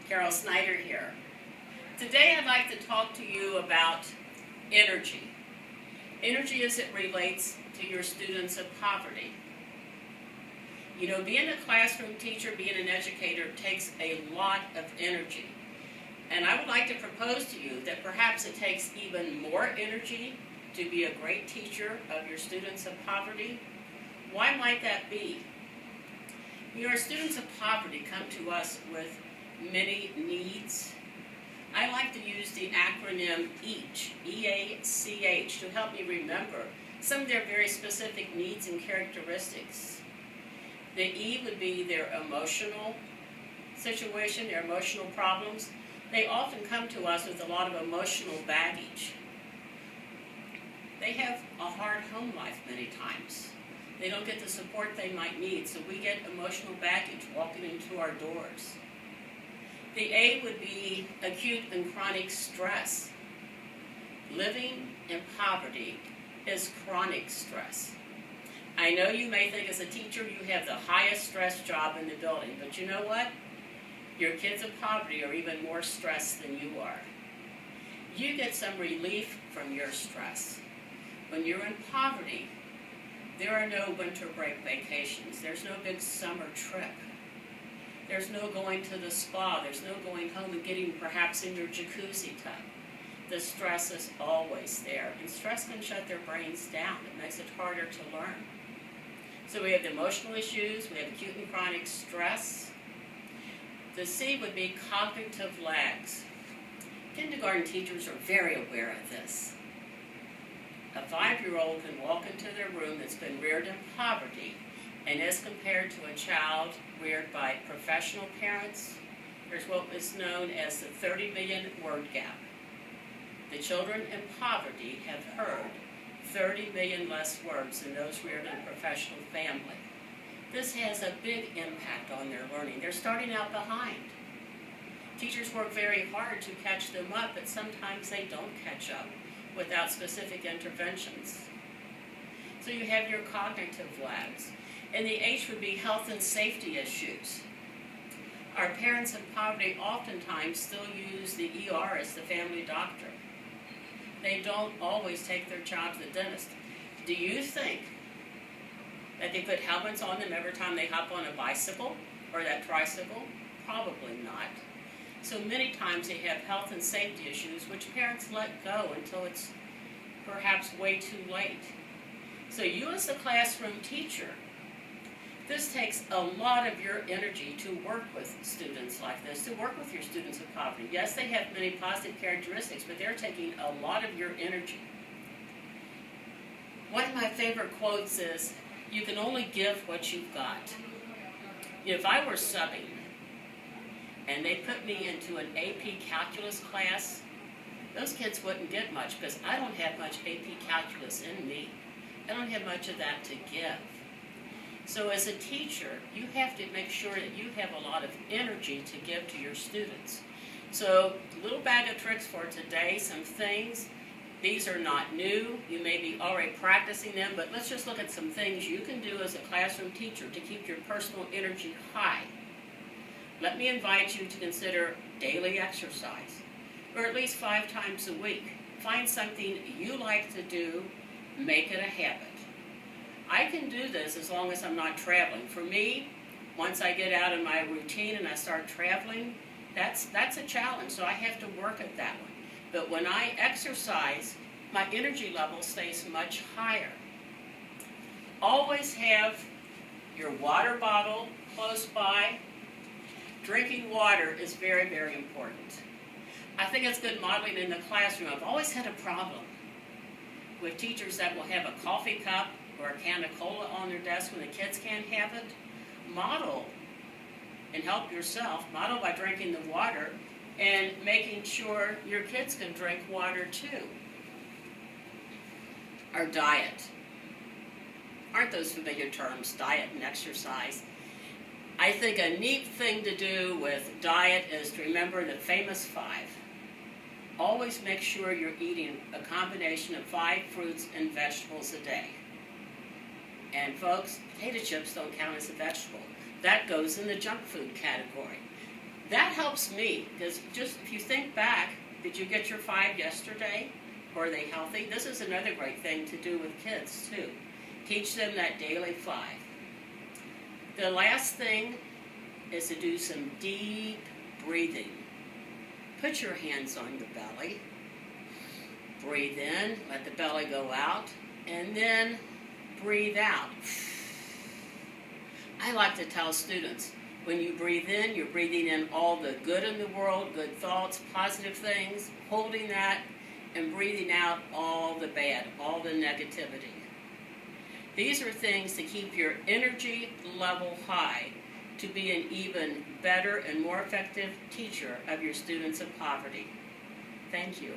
Carol Snyder here. Today I'd like to talk to you about energy. Energy as it relates to your students of poverty. You know, being a classroom teacher, being an educator takes a lot of energy. And I would like to propose to you that perhaps it takes even more energy to be a great teacher of your students of poverty. Why might that be? You know, our students of poverty come to us with many needs. I like to use the acronym EACH, E-A-C-H, to help me remember some of their very specific needs and characteristics. The E would be their emotional situation, their emotional problems. They often come to us with a lot of emotional baggage. They have a hard home life many times. They don't get the support they might need, so we get emotional baggage walking into our doors. The A would be acute and chronic stress. Living in poverty is chronic stress. I know you may think as a teacher you have the highest stress job in the building, but you know what? Your kids of poverty are even more stressed than you are. You get some relief from your stress. When you're in poverty, there are no winter break vacations. There's no big summer trip. There's no going to the spa. There's no going home and getting perhaps in your jacuzzi tub. The stress is always there, and stress can shut their brains down. It makes it harder to learn. So we have the emotional issues, we have acute and chronic stress. The C would be cognitive lags. Kindergarten teachers are very aware of this. A 5-year-old can walk into their room that's been reared in poverty, and as compared to a child reared by professional parents, there's what is known as the 30 million word gap. The children in poverty have heard 30 million less words than those reared in a professional family. This has a big impact on their learning. They're starting out behind. Teachers work very hard to catch them up, but sometimes they don't catch up without specific interventions. So you have your cognitive lags. And the H would be health and safety issues. Our parents in poverty oftentimes still use the ER as the family doctor. They don't always take their child to the dentist. Do you think that they put helmets on them every time they hop on a bicycle or that tricycle? Probably not. So many times they have health and safety issues which parents let go until it's perhaps way too late. So you as the classroom teacher, this takes a lot of your energy to work with students like this, to work with your students of poverty. Yes, they have many positive characteristics, but they're taking a lot of your energy. One of my favorite quotes is, "You can only give what you've got." If I were subbing and they put me into an AP calculus class, those kids wouldn't get much because I don't have much AP calculus in me. I don't have much of that to give. So as a teacher, you have to make sure that you have a lot of energy to give to your students. So a little bag of tricks for today, some things. These are not new. You may be already practicing them, but let's just look at some things you can do as a classroom teacher to keep your personal energy high. Let me invite you to consider daily exercise, or at least 5 times a week. Find something you like to do, make it a habit. I can do this as long as I'm not traveling. For me, once I get out of my routine and I start traveling, that's a challenge, so I have to work at that one. But when I exercise, my energy level stays much higher. Always have your water bottle close by. Drinking water is very, very important. I think it's good modeling in the classroom. I've always had a problem with teachers that will have a coffee cup or a can of cola on their desk when the kids can't have it. Model and help yourself. Model by drinking the water and making sure your kids can drink water too. Our diet. Aren't those familiar terms, diet and exercise? I think a neat thing to do with diet is to remember the famous 5. Always make sure you're eating a combination of 5 fruits and vegetables a day. And folks, potato chips don't count as a vegetable. That goes in the junk food category. That helps me, because just if you think back, did you get your 5 yesterday? Or are they healthy? This is another great thing to do with kids too. Teach them that daily 5. The last thing is to do some deep breathing. Put your hands on your belly. Breathe in, let the belly go out, and then breathe out. I like to tell students, when you breathe in, you're breathing in all the good in the world, good thoughts, positive things, holding that, and breathing out all the bad, all the negativity. These are things to keep your energy level high, to be an even better and more effective teacher of your students of poverty. Thank you.